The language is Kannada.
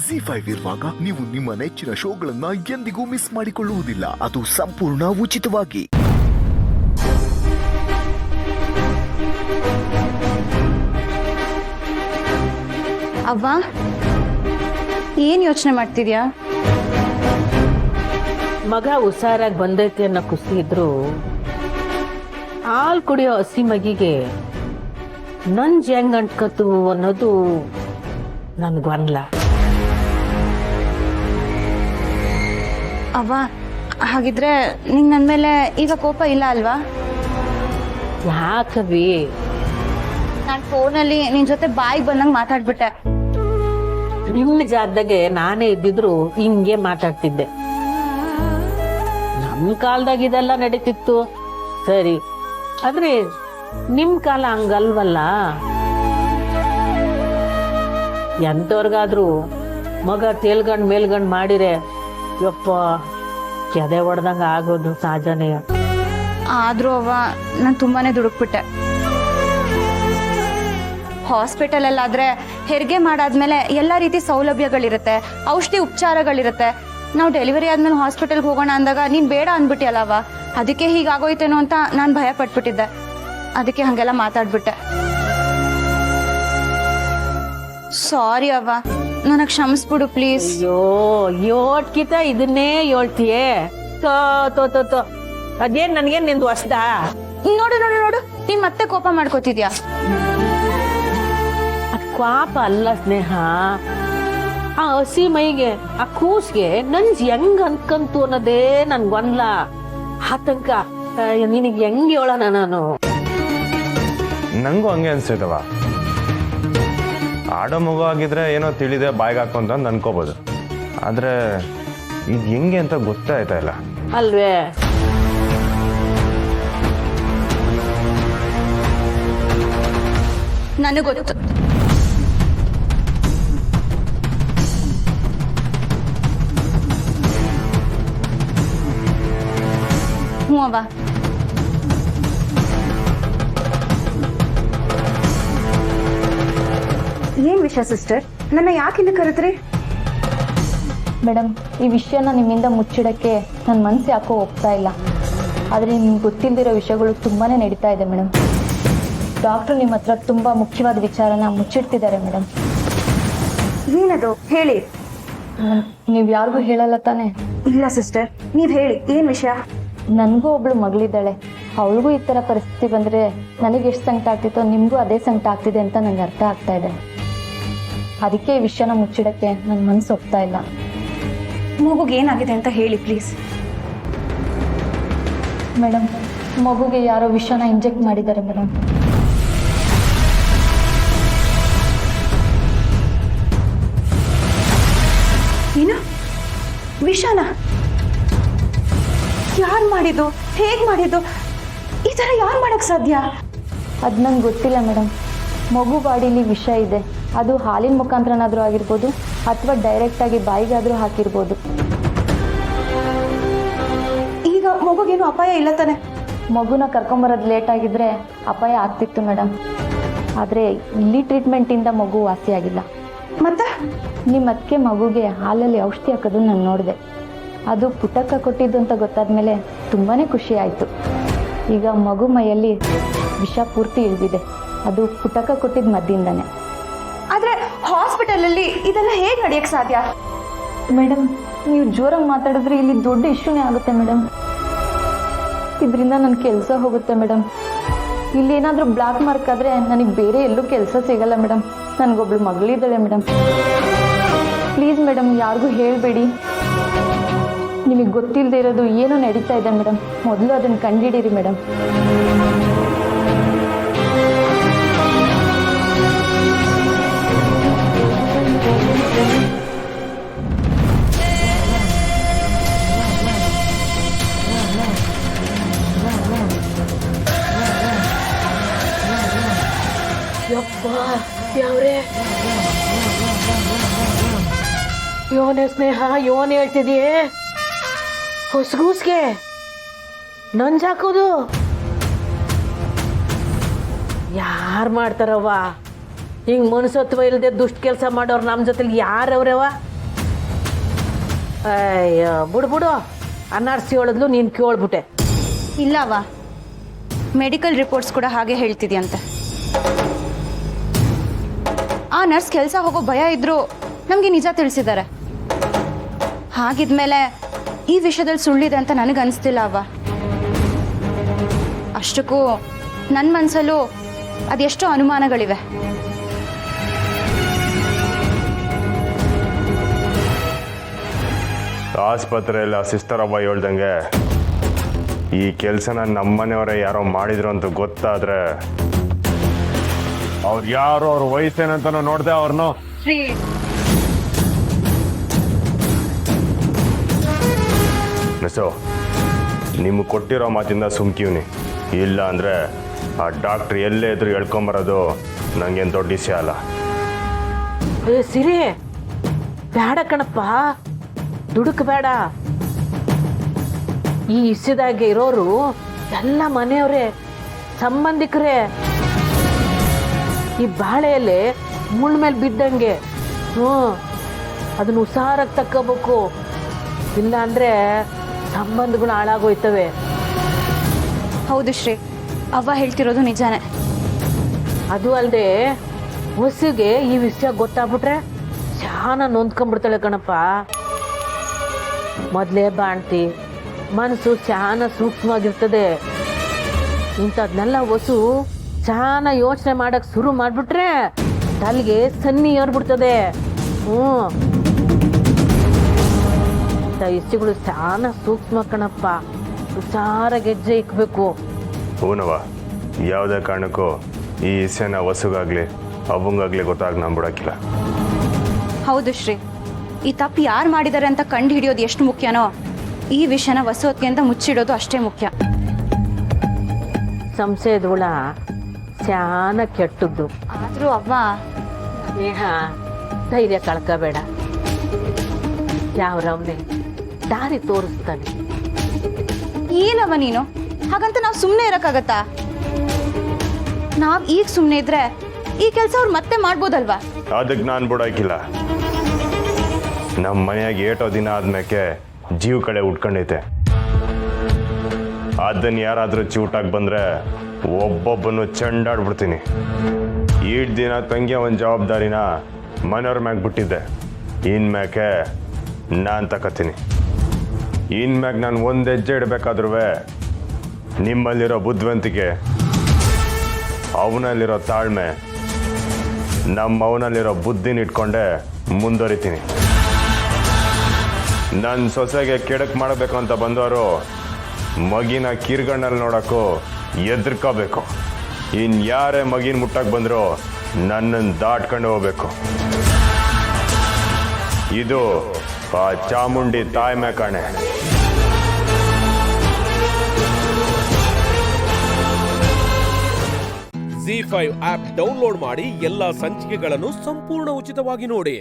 ಜಿ5 ಇರುವಾಗ ನೀವು ನಿಮ್ಮ ನೆಚ್ಚಿನ ಶೋಗಳನ್ನ ಎಂದಿಗೂ ಮಿಸ್ ಮಾಡಿಕೊಳ್ಳುವುದಿಲ್ಲ. ಅದು ಸಂಪೂರ್ಣ ಉಚಿತವಾಗಿ. ಅವ್ವ, ಏನ್ ಯೋಚನೆ ಮಾಡ್ತಿದ್ಯಾ? ಮಗ ಹುಷಾರಾಗಿ ಬಂದೈತೆ ಅನ್ನೋ ಖುಷಿ ಇದ್ರು ಹಾಲು ಕುಡಿಯೋ ಹಸಿ ಮಗಿಗೆ ನಂಜ್ ಹೆಂಗ್ ಅಂಟ್ಕತು ಅನ್ನೋದು ನನ್ಗೊಂದ್ಲ. ಅವ್ವ, ಹಾಗಿದ್ರೆ ನಿಂಗ್ ನನ್ ಮೇಲೆ ಈಗ ಕೋಪ ಇಲ್ಲ ಅಲ್ವಾ? ಯಾಕವಿ? ನಾನ್ ಫೋನಲ್ಲಿ ನಿನ್ ಜೊತೆ ಬಾಯಿಗೆ ಬಂದಂಗ್ ಮಾತಾಡ್ಬಿಟ್ಟೆ. ನಿನ್ನ ಜಾಗದಾಗೆ ನಾನೇ ಇದ್ದಿದ್ರು ಹಿಂಗೆ ಮಾತಾಡ್ತಿದ್ದೆ. ನಮ್ ಕಾಲದಾಗ ಇದೆಲ್ಲ ನಡೀತಿತ್ತು ಸರಿ, ಆದ್ರೆ ನಿಮ್ ಕಾಲ ಹಂಗಲ್ವಲ್ಲ. ಎಂತವ್ರಿಗಾದ್ರೂ ಮಗ ತೇಲ್ಗಂಡ್ ಮೇಲ್ಗಂಡ್ ಮಾಡಿರೆ ಯಪ್ಪ ಕೆದೆ ಹೊಡ್ದಂಗ ಆಗೋದು ಸಹಜನೇ. ಆದ್ರೂ ಅವ್ವ, ನಾನ್ ತುಂಬಾನೇ ದುಡುಕ್ಬಿಟ್ಟೆ. ಹಾಸ್ಪಿಟಲ್ ಅಲ್ಲಾದ್ರೆ ಹೆರಿಗೆ ಮಾಡಾದ್ಮೇಲೆ ಎಲ್ಲಾ ರೀತಿ ಸೌಲಭ್ಯಗಳಿರುತ್ತೆ, ಔಷಧಿ ಉಪಚಾರಗಳಿರುತ್ತೆ. ನಾವು ಡೆಲಿವರಿ ಆದ್ಮೇಲೆ ಹಾಸ್ಪಿಟಲ್ಗೆ ಹೋಗೋಣ ಅಂದಾಗ ನೀನ್ ಬೇಡ ಅಂದ್ಬಿಟ್ಟಿಯಲ್ಲವ, ಅದಕ್ಕೆ ಹೀಗಾಗೋಯ್ತೇನೋ ಅಂತ ನಾನ್ ಭಯ ಪಟ್ಬಿಟ್ಟಿದ್ದೆ. ಅದಕ್ಕೆ ಹಂಗೆಲ್ಲ ಮಾತಾಡ್ಬಿಟ್ಟೆ. ಸಾರಿ ಅವ್ವ, ನನಗ್ ಕ್ಷಮಿಸ್ಬಿಡು ಪ್ಲೀಸ್. ಅಯ್ಯೋ, ಯೋಟ್ಕಿತ ಇದನ್ನೇ ಹೇಳ್ತೀಯೇ? ತೋ ತೋ ತೋ ತೋ ಅದೇನ್ ನನ್ಗೇನ್ ನಿಂದು ಹೊಸ್ದ? ನೋಡು ನೋಡು ನೋಡು, ನೀನ್ ಮತ್ತೆ ಕೋಪ ಮಾಡ್ಕೋತಿದ್ಯಾ? ಅದ್ ಪಾಪ ಅಲ್ಲ ಸ್ನೇಹ, ಆ ಹಸಿ ಮೈಗೆ ಆ ಕೂಸ್ಗೆ ನಂಜ್ ಹೆಂಗ್ ಅನ್ಕಂತು ಅನ್ನೋದೇ ನನ್ಗೊಂದ್ಲ. ಆತಂಕ ನಿನಗ್ ಹೆಂಗ್ ಹೇಳೋಣ ನಾನು? ನಂಗೂ ಹಂಗೆ ಅನ್ಸ್ತೈತವ. ಆಡೋ ಮಗು ಆಗಿದ್ರೆ ಏನೋ ತಿಳಿದೆ ಬಾಯ್ಗೆ ಹಾಕೊಂತ ಅನ್ಕೋಬೋದು, ಆದ್ರೆ ಇದು ಹೆಂಗೆ ಅಂತ ಗೊತ್ತಾಯ್ತಾ ಇಲ್ಲ ಅಲ್ವೇ? ನನಗ್ ಗೊತ್ತು. ಹ್ಞೂ ಅವ್ವ. ಏನ್ ವಿಷಯ ಸಿಸ್ಟರ್? ನನ್ನ ಯಾಕೆ ಇಲ್ಲಿ ಕರೆದ್ರಿ? ಮೇಡಮ್, ಈ ವಿಷಯನ ನಿಮ್ಮಿಂದ ಮುಚ್ಚಿಡಕ್ಕೆ ನನ್ನ ಮನಸ್ಸು ಯಾಕೋ ಒಪ್ತಾ ಇಲ್ಲ. ಆದರೆ ನಿಮ್ಗೆ ಗೊತ್ತಿಲ್ಲದಿರೋ ವಿಷಯಗಳು ತುಂಬಾ ನಡೀತಾ ಇದೆ ಮೇಡಮ್. ಡಾಕ್ಟ್ರು ನಿಮ್ಮ ಹತ್ರ ತುಂಬ ಮುಖ್ಯವಾದ ವಿಚಾರನ ಮುಚ್ಚಿಡ್ತಿದ್ದಾರೆ ಮೇಡಮ್. ಏನದು ಹೇಳಿ. ನೀವು ಯಾರಿಗೂ ಹೇಳಲ್ಲ ತಾನೆ? ಇಲ್ಲ ಸಿಸ್ಟರ್, ನೀವ್ ಹೇಳಿ, ಏನ್ ವಿಷಯ? ನನಗೂ ಒಬ್ಳು ಮಗಳಿದ್ದಾಳೆ. ಅವಳಿಗೂ ಈ ಥರ ಪರಿಸ್ಥಿತಿ ಬಂದರೆ ನನಗೆ ಎಷ್ಟು ಸಂಕಟ ಆಗ್ತಿತ್ತೋ ನಿಮಗೂ ಅದೇ ಸಂಕಟ ಆಗ್ತಿದೆ ಅಂತ ನನಗೆ ಅರ್ಥ ಆಗ್ತಾ ಇದೆ. ಅದಕ್ಕೆ ಈ ವಿಷಯನ ಮುಚ್ಚಿಡಕ್ಕೆ ನನ್ನ ಮನಸ್ಸು ಒಪ್ತಾ ಇಲ್ಲ. ಮಗುಗೆ ಏನಾಗಿದೆ ಅಂತ ಹೇಳಿ ಪ್ಲೀಸ್. ಮೇಡಮ್, ಮಗುಗೆ ಯಾರೋ ವಿಷನ ಇಂಜೆಕ್ಟ್ ಮಾಡಿದ್ದಾರೆ ಮೇಡಮ್. ಏನು? ವಿಷಾನ? ಯಾರು ಮಾಡಿದ್ದು? ಹೇಗ್ ಮಾಡಿದ್ದು? ಈ ತರ ಯಾರು ಮಾಡಕ್ ಸಾಧ್ಯ? ಅದು ನಂಗೆ ಗೊತ್ತಿಲ್ಲ ಮೇಡಮ್. ಮಗು ಬಾಡಿಲಿ ವಿಷ ಇದೆ. ಅದು ಹಾಲಿನ ಮುಖಾಂತರನಾದರೂ ಆಗಿರ್ಬೋದು ಅಥವಾ ಡೈರೆಕ್ಟಾಗಿ ಬಾಯಿಗಾದರೂ ಹಾಕಿರ್ಬೋದು. ಈಗ ಮಗುಗೇನು ಅಪಾಯ ಇಲ್ಲ ತಾನೆ? ಮಗುನ ಕರ್ಕೊಂಬರೋದು ಲೇಟ್ ಆಗಿದ್ರೆ ಅಪಾಯ ಆಗ್ತಿತ್ತು ಮೇಡಮ್. ಆದರೆ ಇಲ್ಲಿ ಟ್ರೀಟ್ಮೆಂಟಿಂದ ಮಗು ವಾಸಿಯಾಗಿಲ್ಲ. ಮತ್ತೆ ನಿಮ್ಮ ಅದಕ್ಕೆ ಮಗುಗೆ ಹಾಲಲ್ಲಿ ಔಷಧಿ ಹಾಕೋದು ನಾನು ನೋಡಿದೆ. ಅದು ಪುಟಕ್ಕ ಕೊಟ್ಟಿದ್ದು ಅಂತ ಗೊತ್ತಾದ ಮೇಲೆ ತುಂಬಾ ಖುಷಿ ಆಯಿತು. ಈಗ ಮಗು ಮೈಯಲ್ಲಿ ವಿಷ ಪೂರ್ತಿ ಇಳಿದಿದೆ. ಅದು ಪುಟಕ್ಕ ಕೊಟ್ಟಿದ್ದ ಮದ್ದಿಂದಾನೆ. ಆದ್ರೆ ಹಾಸ್ಪಿಟಲ್ ಅಲ್ಲಿ ಇದೆಲ್ಲ ಹೇಗ್ ನಡೆಯಕ್ ಸಾಧ್ಯ? ಮೇಡಮ್, ನೀವು ಜೋರಾಗಿ ಮಾತಾಡಿದ್ರೆ ಇಲ್ಲಿ ದೊಡ್ಡ ಇಶ್ಯೂನೇ ಆಗುತ್ತೆ ಮೇಡಮ್. ಇದರಿಂದ ನನ್ನ ಕೆಲಸ ಹೋಗುತ್ತೆ ಮೇಡಮ್. ಇಲ್ಲಿ ಏನಾದರೂ ಬ್ಲಾಕ್ ಮಾರ್ಕ್ ಆದರೆ ನನಗೆ ಬೇರೆ ಎಲ್ಲೂ ಕೆಲಸ ಸಿಗಲ್ಲ ಮೇಡಮ್. ನನಗೊಬ್ಳು ಮಗಳಿದ್ದಾಳೆ ಮೇಡಮ್. ಪ್ಲೀಸ್ ಮೇಡಮ್, ಯಾರಿಗೂ ಹೇಳಬೇಡಿ. ನಿಮಗೆ ಗೊತ್ತಿಲ್ಲದೆ ಇರೋದು ಏನೋ ನಡೀತಾ ಇದೆ ಮೇಡಮ್. ಮೊದಲು ಅದನ್ನು ಕಂಡುಹಿಡೀರಿ ಮೇಡಮ್. ಯೋನೇ ಸ್ನೇಹ, ಯೋನ್ ಹೇಳ್ತಿದೀಯೇ? ಹೊಸಗೂಸ್ಗೆ ನಂಜಾಕೋದು ಯಾರು ಮಾಡ್ತಾರವ್ವ? ಹಿಂಗ್ ಮನಸತ್ವ ಇಲ್ಲದೆ ದುಷ್ಟ ಕೆಲಸ ಮಾಡೋರು ನಮ್ಮ ಜೊತೆಲಿ ಯಾರವ್ರವ? ಅಯ್ಯೋ ಬಿಡು ಅನ್ನಾಡ್ಸಿ ಹೇಳಿದ್ಲು ನೀನು ಕೇಳ್ಬಿಟ್ಟೆ. ಇಲ್ಲವ, ಮೆಡಿಕಲ್ ರಿಪೋರ್ಟ್ಸ್ ಕೂಡ ಹಾಗೆ ಹೇಳ್ತಿದ್ಯಂತೆ. ಆ ನರ್ಸ್ ಕೆಲಸ ಹೋಗೋ ಭಯ ಇದ್ರು ನಮಗೆ ನಿಜ ತಿಳಿಸಿದ್ದಾರೆ. ಹಾಗಿದ್ಮೇಲೆ ಈ ವಿಷಯದಲ್ಲಿ ಸುಳ್ಳಿದೆ ಅಂತ ನನಗೆ ಅನಿಸ್ತಿಲ್ಲ ಅವ್ವ. ಅಷ್ಟಕ್ಕೂ ನನ್ನ ಮನಸ್ಸಲ್ಲೂ ಅದೆಷ್ಟೋ ಅನುಮಾನಗಳಿವೆ. ಆಸ್ಪತ್ರೆಯಲ್ಲಿ ಆ ಸಿಸ್ಟರ್ ಅವ್ವ ಹೇಳ್ದಂಗೆ ಈ ಕೆಲಸನ ನಮ್ಮನೆಯವರೇ ಯಾರೋ ಮಾಡಿದ್ರು ಅಂತ ಗೊತ್ತಾದ್ರೆ ಅವ್ರು ಯಾರು, ಅವ್ರ ವಯಸ್ಸೇನಂತ ನೋಡ್ದೆ ಅವ್ರನ್ನು. ಮಿಸ್ಸು, ನಿಮ್ಗೆ ಕೊಟ್ಟಿರೋ ಮಾತಿಂದ ಸುಮ್ಕಿವ್ನಿ. ಇಲ್ಲ ಅಂದರೆ ಆ ಡಾಕ್ಟ್ರ್ ಎಲ್ಲೇ ಇದ್ರು ಹೇಳ್ಕೊಂಬರೋದು ನಂಗೇನು ದೊಡ್ಡ ವಿಷಯ ಅಲ್ಲ. ಏ ಸಿರಿ, ಬೇಡ ಕಣಪ್ಪ, ದುಡುಕ್ ಬೇಡ. ಈ ಇಸ್ಯದಾಗೆ ಇರೋರು ಎಲ್ಲ ಮನೆಯವ್ರೆ, ಸಂಬಂಧಿಕರೇ. ಈ ಬಾಳೆಯಲ್ಲಿ ಮುಳ್ಳ ಮೇಲೆ ಬಿದ್ದಂಗೆ. ಅದನ್ನ ಹುಷಾರಾಗಿ ತಕ್ಕೋಬೇಕು, ಇಲ್ಲ ಅಂದ್ರೆ ಸಂಬಂಧಗಳು ಹಾಳಾಗೋಯ್ತವೆ. ಹೌದು ಶ್ರೀ, ಅವ್ವ ಹೇಳ್ತಿರೋದು ನಿಜಾನೇ. ಅದು ಅಲ್ಲದೆ ಹೊಸಿಗೆ ಈ ವಿಷಯ ಗೊತ್ತಾಗ್ಬಿಟ್ರೆ ಶಾನ ನೊಂದ್ಕೊಂಡ್ಬಿಡ್ತಾಳೆ ಕಣಪ್ಪ. ಮೊದಲೇ ಬಾಣ್ತಿ, ಮನಸ್ಸು ಶಾನ ಸೂಕ್ಷ್ಮವಾಗಿರ್ತದೆ. ಇಂಥದ್ನೆಲ್ಲ ಹೊಸು ಶಾನ ಯೋಚನೆ ಮಾಡಕ್ ಶುರು ಮಾಡ್ಬಿಟ್ರೆ ತಲೆಗೆ ಸನ್ನಿ ಏರ್ಬಿಡ್ತದೆ. ಇಷ್ಟಗಳು ಶಾನ ಸೂಕ್ಷ್ಮ ಕಣಪ್ಪ, ಹುಷಾರಾಗಿ ಹೆಜ್ಜೆ ಇಕ್ಬೇಕು. ಹೂನವ, ಯಾವುದೇ ಕಾರಣಕ್ಕೂ ಈ ವಿಷಯನ ಹೊಸಗಾಗ್ಲಿ ಅವಂಗಾಗ್ಲಿ ಗೊತ್ತಾಗಿ ನಾನು ಬಿಡೋಕ್ಕಿಲ್ಲ. ಹೌದು ಶ್ರೀ, ಈ ತಪ್ಪು ಯಾರು ಮಾಡಿದ್ದಾರೆ ಅಂತ ಕಂಡು ಹಿಡಿಯೋದು ಎಷ್ಟು ಮುಖ್ಯನೋ, ಈ ವಿಷಯನ ಹೊಸೋದ್ಗೆ ಅಂತ ಮುಚ್ಚಿಡೋದು ಅಷ್ಟೇ ಮುಖ್ಯ. ಸಂಶಯದ ಹುಳ ಶಾನ ಕೆಟ್ಟದ್ದು. ಆದರೂ ಅವ್ವ, ಸ್ನೇಹ, ಧೈರ್ಯ ಕಳ್ಕೋಬೇಡ. ಯಾವ್ರವನೇ ದಾರಿ ತೋರಿಸ್ತಾನೆ. ಏನವ ನೀನು? ಹಾಗಂತ ನಾವು ಸುಮ್ಮನೆ ಇರೋಕ್ಕಾಗತ್ತಾ? ನಾವು ಈಗ ಸುಮ್ಮನೆ ಇದ್ರೆ ಈ ಕೆಲಸ ಅವ್ರು ಮತ್ತೆ ಮಾಡ್ಬೋದಲ್ವಾ? ಅದಕ್ಕೆ ನಾನು ಬಿಡೋಕ್ಕಿಲ್ಲ. ನಮ್ಮ ಮನೆಯಾಗ ಏಟೋ ದಿನ ಆದ್ಮೇಲೆ ಜೀವ ಕಡೆ ಉಟ್ಕೊಂಡೈತೆ. ಅದನ್ನು ಯಾರಾದರೂ ಚೂಟಾಗಿ ಬಂದರೆ ಒಬ್ಬೊಬ್ಬನು ಚಂಡಾಡ್ಬಿಡ್ತೀನಿ. ಈಟ್ ದಿನ ತಂಗಿಯ ಒಂದು ಜವಾಬ್ದಾರಿನ ಮನೆಯವ್ರ ಮ್ಯಾಗ ಬಿಟ್ಟಿದ್ದೆ. ಇನ್ಮ್ಯಾಕೆ ನಾನು ತಗೋತೀನಿ. ಇನ್ಮ್ಯಾಗ ನಾನು ಒಂದು ಹೆಜ್ಜೆ ಇಡಬೇಕಾದ್ರೂ ನಿಮ್ಮಲ್ಲಿರೋ ಬುದ್ಧಿವಂತಿಕೆ, ಅವನಲ್ಲಿರೋ ತಾಳ್ಮೆ, ನಮ್ಮ ಅವನಲ್ಲಿರೋ ಬುದ್ಧಿನ ಇಟ್ಕೊಂಡೆ ಮುಂದುವರಿತೀನಿ. ನನ್ನ ಸೊಸೆಗೆ ಕೆಡಕ್ ಮಾಡಬೇಕು ಅಂತ ಬಂದವರು ಮಗಿನ ಕಿರ್ಗಣ್ಣಲ್ಲಿ ನೋಡೋಕ್ಕೂ ಎದ್ರಕೋಬೇಕು. ಯಾರೇ ಮಗಿನ ಮುಟ್ಟಕ್ಕೆ ಬಂದರೂ ನನ್ನನ್ನು ದಾಟ್ಕೊಂಡು ಹೋಗ್ಬೇಕು. ಇದು ಆ ಚಾಮುಂಡಿ ತಾಯ್ಮೆ ಕಾಣೆ. ZEE5 ಆಪ್ ಡೌನ್ಲೋಡ್ ಮಾಡಿ ಎಲ್ಲಾ ಸಂಚಿಕೆಗಳನ್ನು ಸಂಪೂರ್ಣ ಉಚಿತವಾಗಿ ನೋಡಿ.